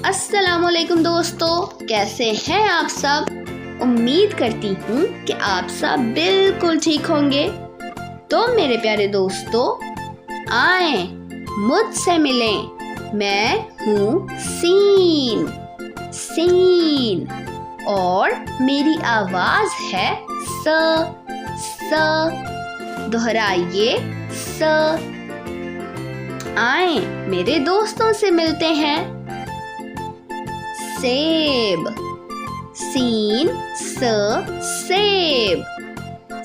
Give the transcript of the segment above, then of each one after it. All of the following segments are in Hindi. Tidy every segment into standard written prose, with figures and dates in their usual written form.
अस्सलामुअलैकुम दोस्तों, कैसे हैं आप सब। उम्मीद करती हूँ कि आप सब बिल्कुल ठीक होंगे। तो मेरे प्यारे दोस्तों, आए मुझसे मिलें। मैं हूँ सीन और मेरी आवाज है स। दोहराइए स। आए मेरे दोस्तों से मिलते हैं। सेब, सीन स सेब।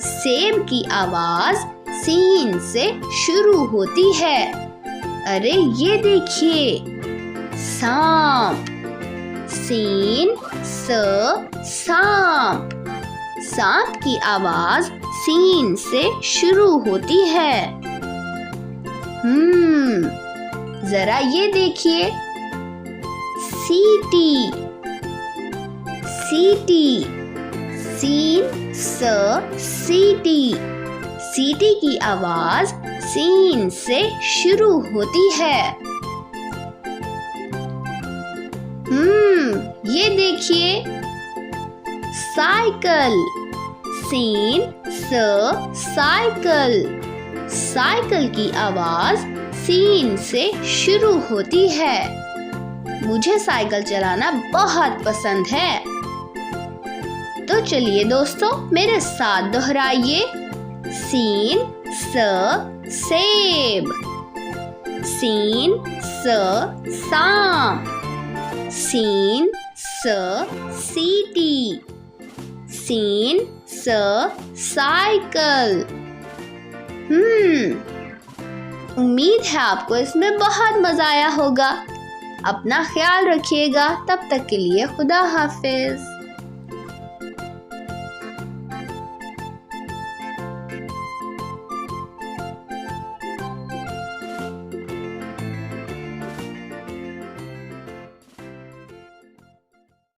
सेब की आवाज सीन से शुरू होती है। अरे ये देखिए, सांप, सीन स सांप। सांप की आवाज सीन से शुरू होती है। जरा ये देखिए, सीटी, सीन स सीटी। सीटी की आवाज सीन से शुरू होती है। ये देखिए, साइकिल, सीन स साइकिल। साइकिल की आवाज सीन से शुरू होती है। मुझे साइकिल चलाना बहुत पसंद है। तो चलिए दोस्तों, मेरे साथ दोहराइए। सीन स सेब, सीन स सांप, सीन स सीटी, सीन स साइकिल। उम्मीद है आपको इसमें बहुत मजा आया होगा। अपना ख्याल रखिएगा। तब तक के लिए खुदा हाफिज।